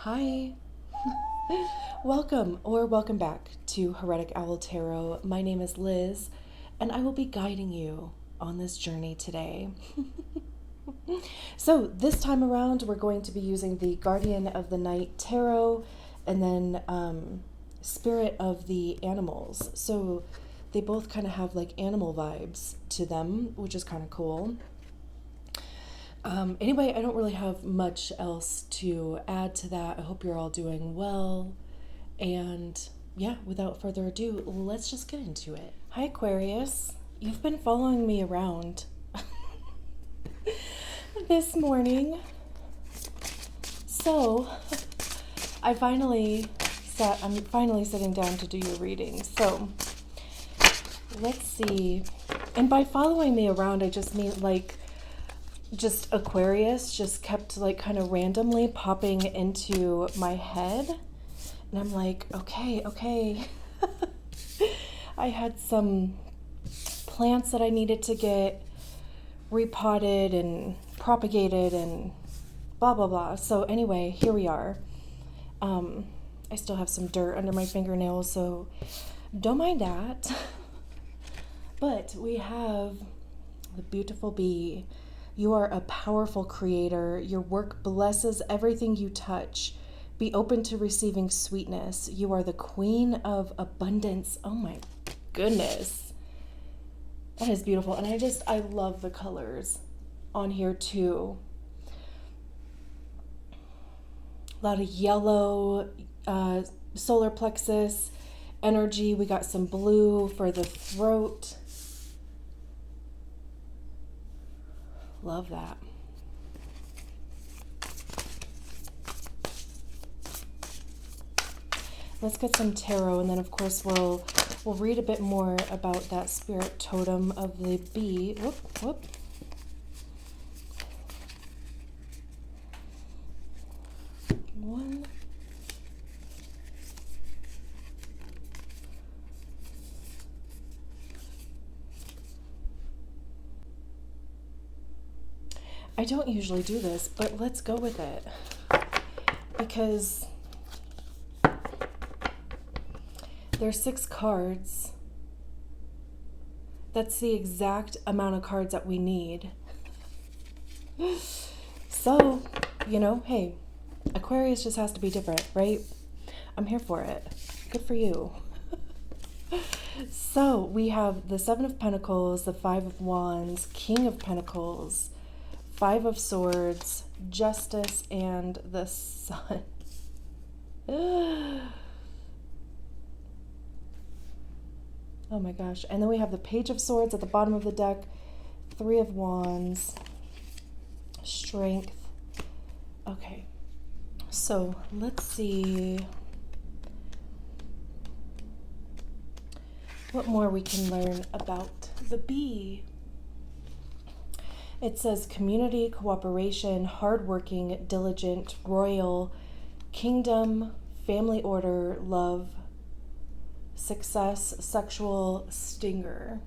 Hi, welcome back to Heretic Owl Tarot. My name is Liz, and I will be guiding you on this journey today. So this time around, we're going to be using the Guardian of the Night Tarot, and then Spirit of the Animals. So they both kind of have like animal vibes to them, which is kind of cool. Anyway, I don't really have much else to add to that. I hope you're all doing well. And yeah, without further ado, let's just get into it. Hi, Aquarius. You've been following me around this morning. So I'm finally sitting down to do your reading. So let's see. And by following me around, I just mean just Aquarius just kept like kind of randomly popping into my head. And I'm like, okay. I had some plants that I needed to get repotted and propagated and blah, blah, blah. So anyway, here we are. I still have some dirt under my fingernails, so don't mind that. But we have the beautiful bee. You are a powerful creator. Your work blesses everything you touch. Be open to receiving sweetness. You are the queen of abundance. Oh my goodness. That is beautiful. And I love the colors on here too. A lot of yellow, solar plexus energy. We got some blue for the throat. Love that. Let's get some tarot, and then of course we'll read a bit more about that spirit totem of the bee. Whoop. One. I don't usually do this, but let's go with it. Because there's 6 cards. That's the exact amount of cards that we need. So, hey, Aquarius just has to be different, right? I'm here for it. Good for you. So we have the 7 of Pentacles, the 5 of Wands, King of Pentacles, 5 of Swords, Justice, and the Sun. Oh my gosh. And then we have the Page of Swords at the bottom of the deck, 3 of Wands, Strength. Okay. So let's see what more we can learn about the bee. It says community, cooperation, hardworking, diligent, royal, kingdom, family order, love, success, sexual, stinger.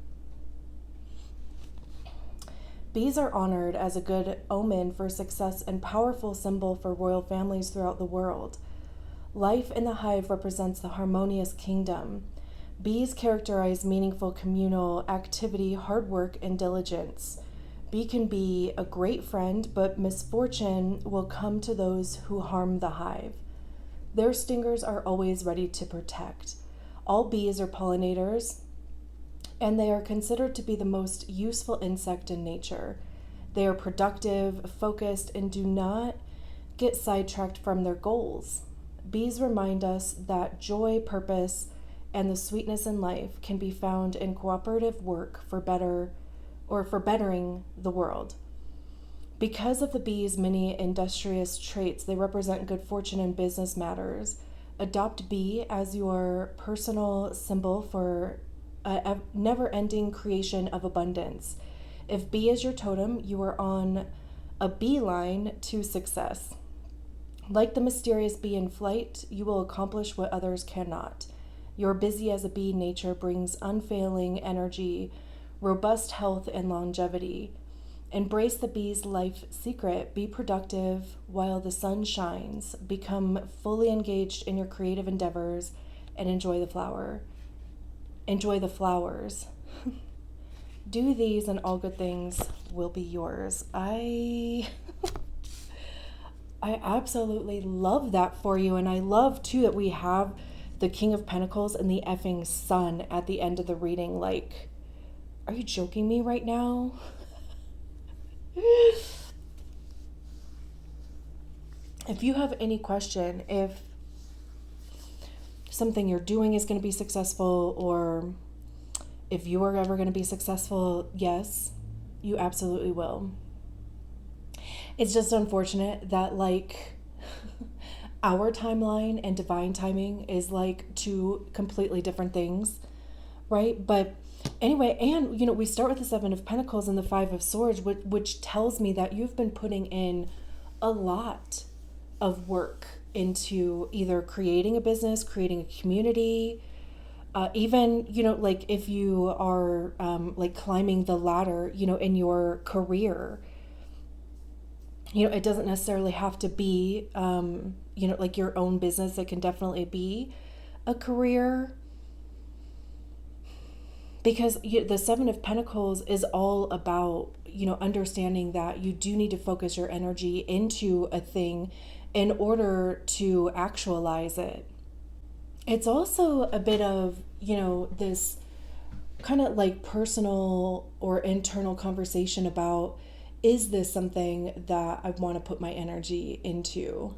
Bees are honored as a good omen for success and powerful symbol for royal families throughout the world. Life in the hive represents the harmonious kingdom. Bees characterize meaningful communal activity, hard work, and diligence. Bee can be a great friend, but misfortune will come to those who harm the hive. Their stingers are always ready to protect. All bees are pollinators, and they are considered to be the most useful insect in nature. They are productive, focused, and do not get sidetracked from their goals. Bees remind us that joy, purpose, and the sweetness in life can be found in cooperative work for bettering the world. Because of the bees' many industrious traits, they represent good fortune in business matters. Adopt bee as your personal symbol for a never-ending creation of abundance. If bee is your totem, you are on a beeline to success. Like the mysterious bee in flight, you will accomplish what others cannot. Your busy as a bee nature brings unfailing energy, robust health, and longevity. Embrace the bee's life secret. Be productive while the sun shines. Become fully engaged in your creative endeavors and enjoy the flower. Enjoy the flowers. Do these and all good things will be yours. I absolutely love that for you. And I love too that we have the King of Pentacles and the effing Sun at the end of the reading. Like, are you joking me right now? If you have any question, if something you're doing is going to be successful, or if you are ever going to be successful, yes, you absolutely will. It's just unfortunate that like our timeline and divine timing is like two completely different things, right? But anyway, and you know, we start with the Seven of Pentacles and the Five of Swords, which tells me that you've been putting in a lot of work into either creating a business, creating a community, even, you know, like if you are like climbing the ladder, you know, in your career, you know, it doesn't necessarily have to be, you know, like your own business. It can definitely be a career, because the Seven of Pentacles is all about, you know, understanding that you do need to focus your energy into a thing in order to actualize it. It's also a bit of, you know, this kind of like personal or internal conversation about, is this something that I want to put my energy into?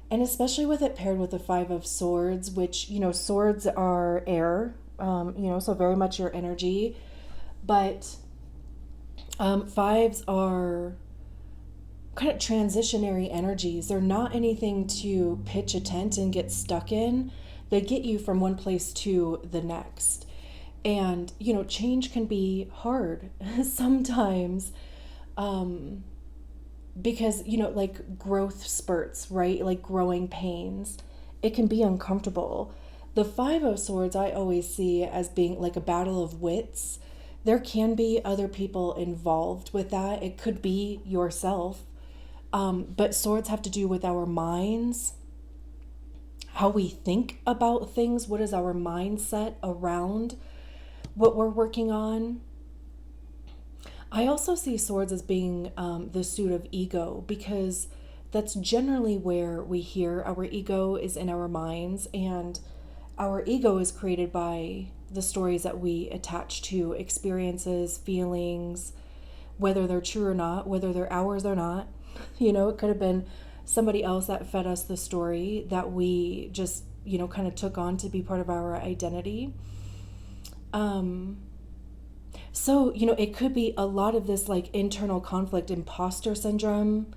And especially with it paired with the Five of Swords, which, you know, swords are air, you know, so very much your energy. But fives are kind of transitionary energies. They're not anything to pitch a tent and get stuck in. They get you from one place to the next. And, you know, change can be hard sometimes, because, you know, like growth spurts, right? Like growing pains. It can be uncomfortable. The Five of Swords I always see as being like a battle of wits. There can be other people involved with that. It could be yourself. But swords have to do with our minds, how we think about things. What is our mindset around what we're working on? I also see swords as being the suit of ego, because that's generally where we hear our ego is in our minds, and our ego is created by the stories that we attach to experiences, feelings, whether they're true or not, whether they're ours or not. You know, it could have been somebody else that fed us the story that we just, you know, kind of took on to be part of our identity. So, you know, it could be a lot of this like internal conflict, imposter syndrome.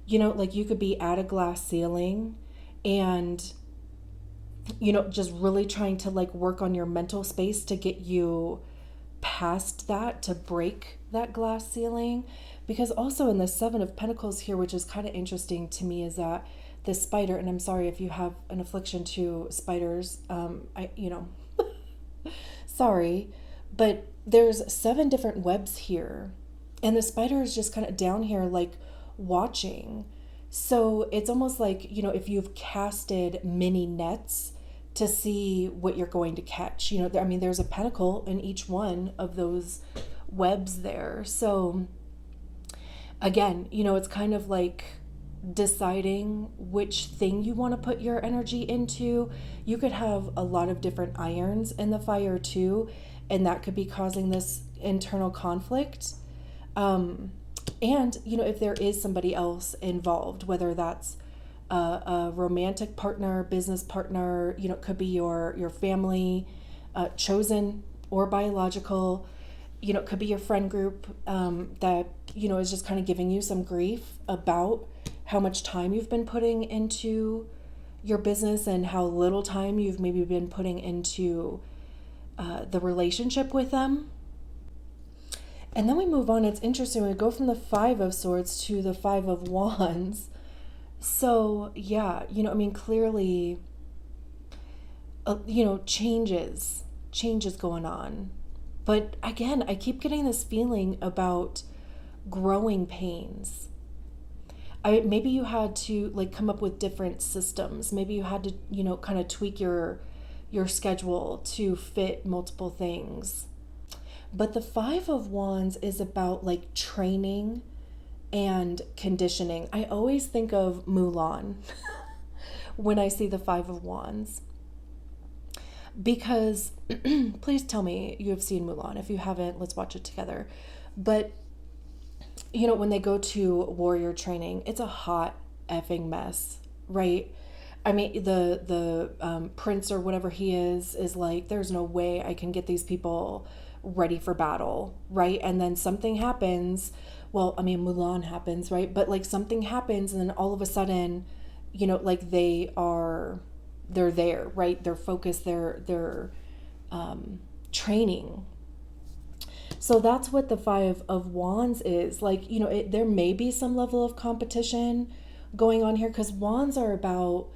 You know, like you could be at a glass ceiling and, you know, just really trying to like work on your mental space to get you past that, to break that glass ceiling. Because also in the Seven of Pentacles here, which is kind of interesting to me, is that the spider, and I'm sorry if you have an affliction to spiders, you know, sorry, but there's 7 different webs here, and the spider is just kind of down here like watching. So it's almost like, you know, if you've casted mini nets to see what you're going to catch. You know, I mean, there's a pentacle in each one of those webs there. So again, you know, it's kind of like deciding which thing you want to put your energy into. You could have a lot of different irons in the fire too, and that could be causing this internal conflict. And, you know, if there is somebody else involved, whether that's a romantic partner, business partner, you know, it could be your family, chosen or biological, you know, it could be your friend group that, you know, is just kind of giving you some grief about how much time you've been putting into your business and how little time you've maybe been putting into the relationship with them. And then we move on. It's interesting. We go from the Five of Swords to the Five of Wands. So, yeah, you know, I mean, clearly, you know, changes going on. But again, I keep getting this feeling about growing pains. Maybe you had to like come up with different systems. Maybe you had to, kind of tweak your schedule to fit multiple things. But the Five of Wands is about like training and conditioning. I always think of Mulan when I see the Five of Wands. Because please tell me you have seen Mulan. If you haven't, let's watch it together. But when they go to warrior training, it's a hot effing mess, right? I mean, the prince or whatever he is like, there's no way I can get these people ready for battle, right? And then something happens. Well, I mean, Mulan happens, right? But like something happens, and then all of a sudden, like they're there, right? They're focused, they're training. So that's what the Five of Wands is. Like, there may be some level of competition going on here, because wands are about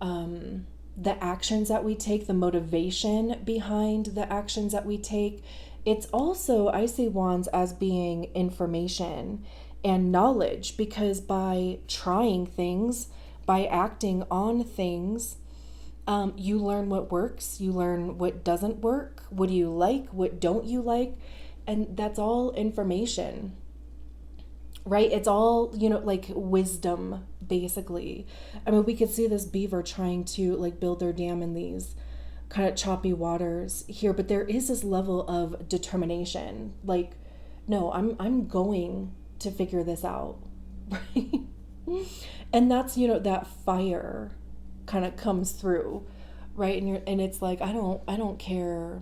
the actions that we take, the motivation behind the actions that we take. It's also, I see wands as being information and knowledge, because by trying things, by acting on things, you learn what works, you learn what doesn't work, what do you like, what don't you like, and that's all information, right? It's all, like wisdom, basically. I mean, we could see this beaver trying to like build their dam in these kind of choppy waters here, but there is this level of determination. Like, no, I'm going to figure this out, right? And that's, that fire kind of comes through, right? And it's like, I don't care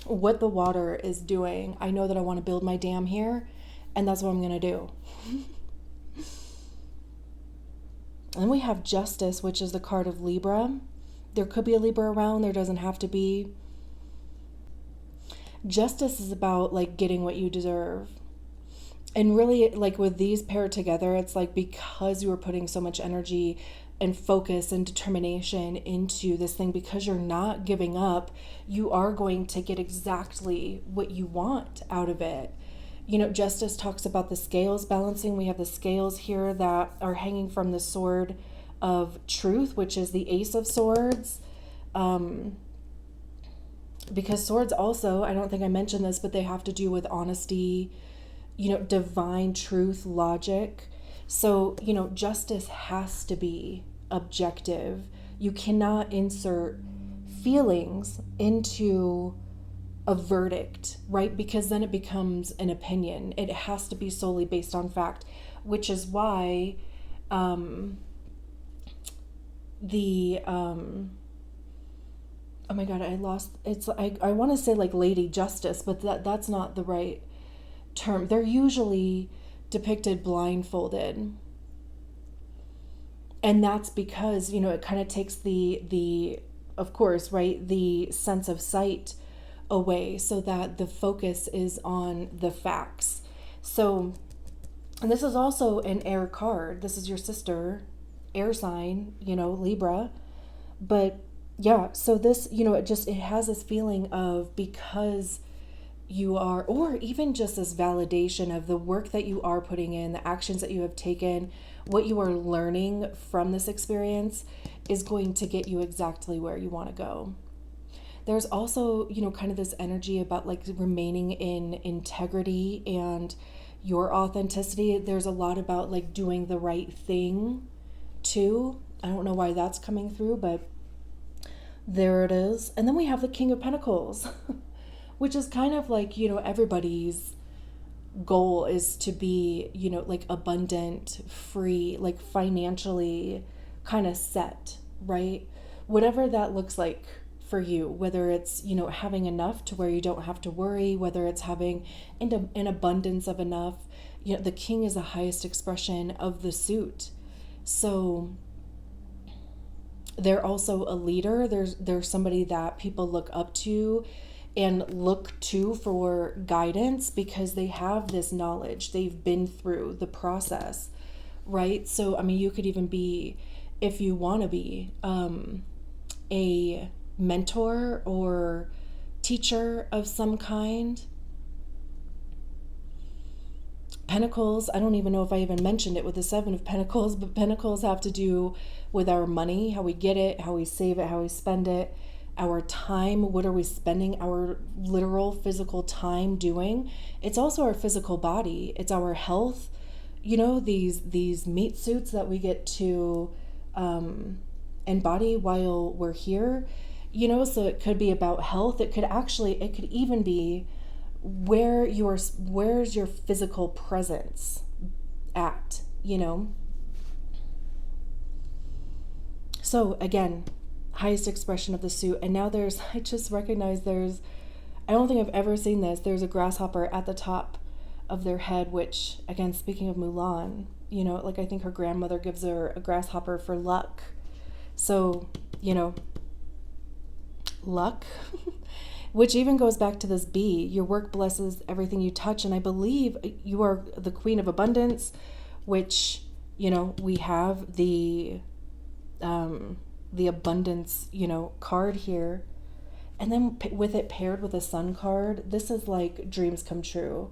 what the water is doing. I know that I want to build my dam here, and that's what I'm going to do. And we have Justice, which is the card of Libra. There could be a Libra around, there doesn't have to be. Justice is about like getting what you deserve. And really, like with these paired together, it's like because you are putting so much energy and focus and determination into this thing, because you're not giving up, you are going to get exactly what you want out of it. Justice talks about the scales balancing. We have the scales here that are hanging from the sword of truth, which is the Ace of Swords. Because swords also, I don't think I mentioned this, but they have to do with honesty, divine truth, logic. So, justice has to be objective. You cannot insert feelings into a verdict, right? Because then it becomes an opinion. It has to be solely based on fact, which is why oh my God, I want to say like Lady Justice, but that's not the right term. They're usually depicted blindfolded. And that's because, it kind of takes the of course, right, the sense of sight away, so that the focus is on the facts. So, and this is also an air card. This is your sister, air sign, Libra. But yeah, so this, it has this feeling of, because you are, or even just this validation of the work that you are putting in, the actions that you have taken, what you are learning from this experience is going to get you exactly where you want to go. There's also, kind of this energy about like remaining in integrity and your authenticity. There's a lot about like doing the right thing too. I don't know why that's coming through, but there it is. And then we have the King of Pentacles, which is kind of like, everybody's goal is to be, like abundant, free, like financially kind of set, right? Whatever that looks like for you, whether it's, having enough to where you don't have to worry, whether it's having an abundance of enough. The king is the highest expression of the suit. So they're also a leader. There's somebody that people look up to and look to for guidance, because they have this knowledge. They've been through the process, right? So, I mean, you could even be, if you want to be, a mentor or teacher of some kind. Pentacles, I don't even know if I even mentioned it with the Seven of Pentacles, but Pentacles have to do with our money, how we get it, how we save it, how we spend it, our time, what are we spending our literal physical time doing. It's also our physical body, it's our health, these meat suits that we get to embody while we're here, so it could be about health. It could even be where's your physical presence at. So again, highest expression of the suit. And now I just recognized I don't think I've ever seen this, there's a grasshopper at the top of their head, which, again, speaking of Mulan, I think her grandmother gives her a grasshopper for luck. So, luck, which even goes back to this bee. Your work blesses everything you touch. And I believe you are the queen of abundance, which, we have the abundance, card here. And then with it paired with a sun card, this is like dreams come true.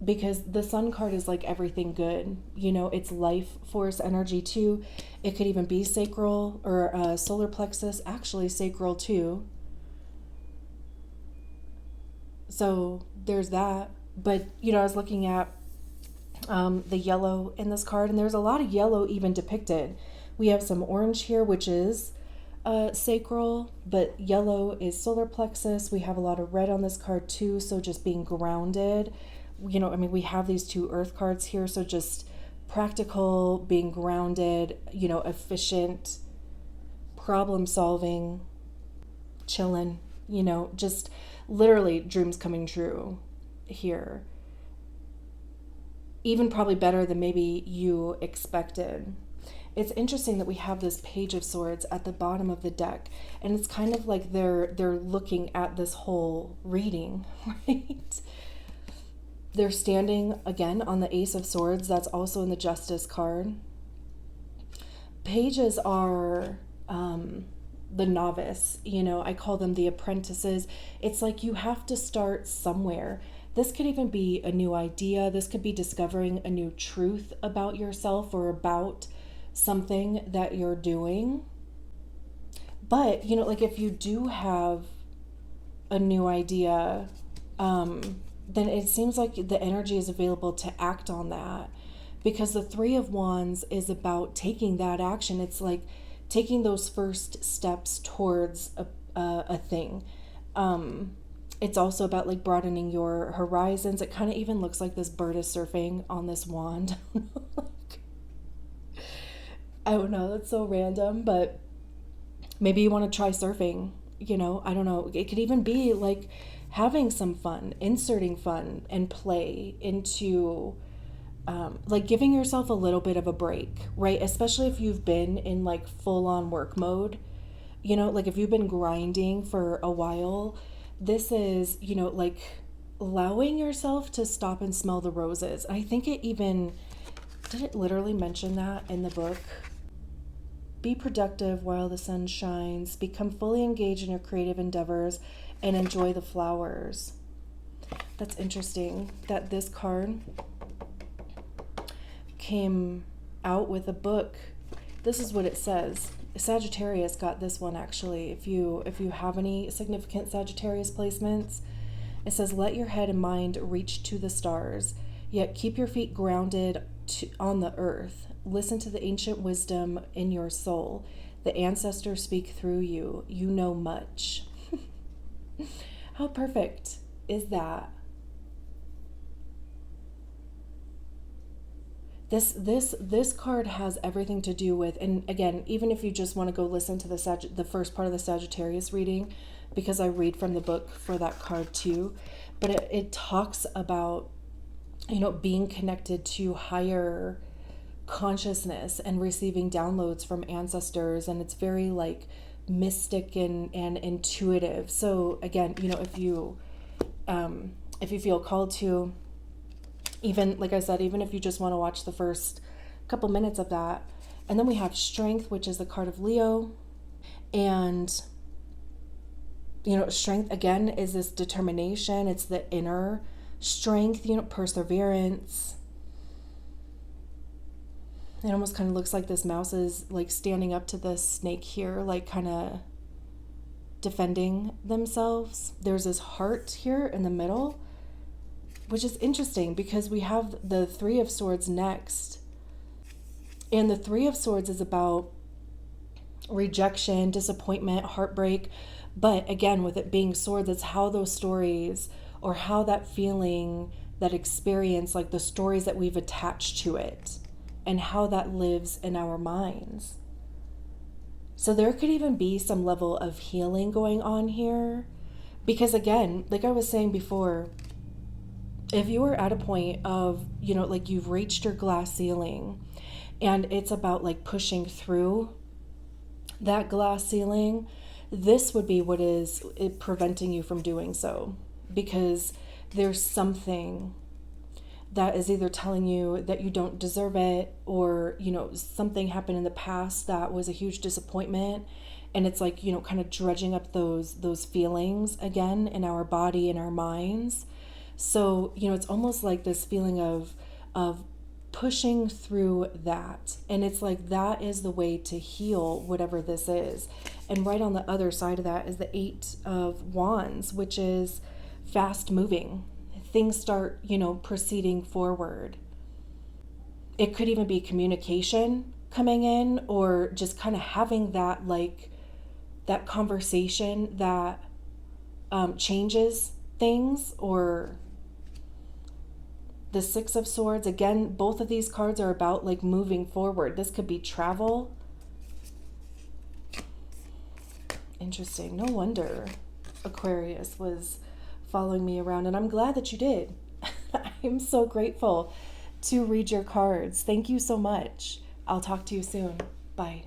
Because the sun card is like everything good. It's life force energy too. It could even be sacral or solar plexus, actually sacral too. So there's that. But, I was looking at the yellow in this card, and there's a lot of yellow even depicted. We have some orange here, which is sacral, but yellow is solar plexus. We have a lot of red on this card too, so just being grounded. We have these two earth cards here, so just practical, being grounded, efficient, problem solving, chilling, just literally dreams coming true here. Even probably better than maybe you expected. It's interesting that we have this Page of Swords at the bottom of the deck, and it's kind of like they're looking at this whole reading, right? They're standing again on the Ace of Swords. That's also in the Justice card. Pages are the novice, I call them the apprentices. It's like you have to start somewhere. This could even be a new idea. This could be discovering a new truth about yourself or about something that you're doing. But, if you do have a new idea, then it seems like the energy is available to act on that, because the Three of Wands is about taking that action. It's like taking those first steps towards a thing. It's also about like broadening your horizons. It kind of even looks like this bird is surfing on this wand. I don't know, that's so random, but maybe you want to try surfing, I don't know. It could even be like having some fun, inserting fun and play into, like giving yourself a little bit of a break, right? Especially if you've been in like full on work mode, like if you've been grinding for a while, this is, like allowing yourself to stop and smell the roses. I think did it literally mention that in the book? Be productive while the sun shines, become fully engaged in your creative endeavors, and enjoy the flowers. That's interesting that this card came out with a book. This is what it says. Sagittarius got this one actually. If you have any significant Sagittarius placements, it says, let your head and mind reach to the stars, yet keep your feet grounded on the earth. Listen to the ancient wisdom in your soul. The ancestors speak through you. You know much. How perfect is that? This card has everything to do with, and again, even if you just want to go listen to the first part of the Sagittarius reading, because I read from the book for that card too, but it talks about, being connected to higher consciousness and receiving downloads from ancestors, and it's very like mystic and intuitive. So again, if you feel called to, even like I said, even if you just want to watch the first couple minutes of that. And then we have Strength, which is the card of Leo, and strength again is this determination. It's the inner strength, you know, perseverance. It almost kind of looks like this mouse is like standing up to this snake here, like kind of defending themselves. There's this heart here in the middle, which is interesting because we have the Three of Swords next. And the Three of Swords is about rejection, disappointment, heartbreak. But again, with it being swords, it's how those stories, or how that feeling, that experience, like the stories that we've attached to it, and how that lives in our minds. So there could even be some level of healing going on here. Because again, like I was saying before, if you are at a point of, you know, like you've reached your glass ceiling and it's about like pushing through that glass ceiling, this would be what is preventing you from doing so. Because there's something that is either telling you that you don't deserve it, or, you know, something happened in the past that was a huge disappointment, and it's like, you know, kind of dredging up those feelings again in our body and our minds. So, you know, it's almost like this feeling of pushing through that, and it's like that is the way to heal whatever this is. And right on the other side of that is the Eight of Wands, which is fast moving. Things start, you know, proceeding forward. It could even be communication coming in, or just kind of having that, like, that conversation that changes things. Or the Six of Swords, again, both of these cards are about like moving forward. This could be travel. Interesting. No wonder Aquarius was following me around, and I'm glad that you did. I'm so grateful to read your cards. Thank you so much. I'll talk to you soon. Bye.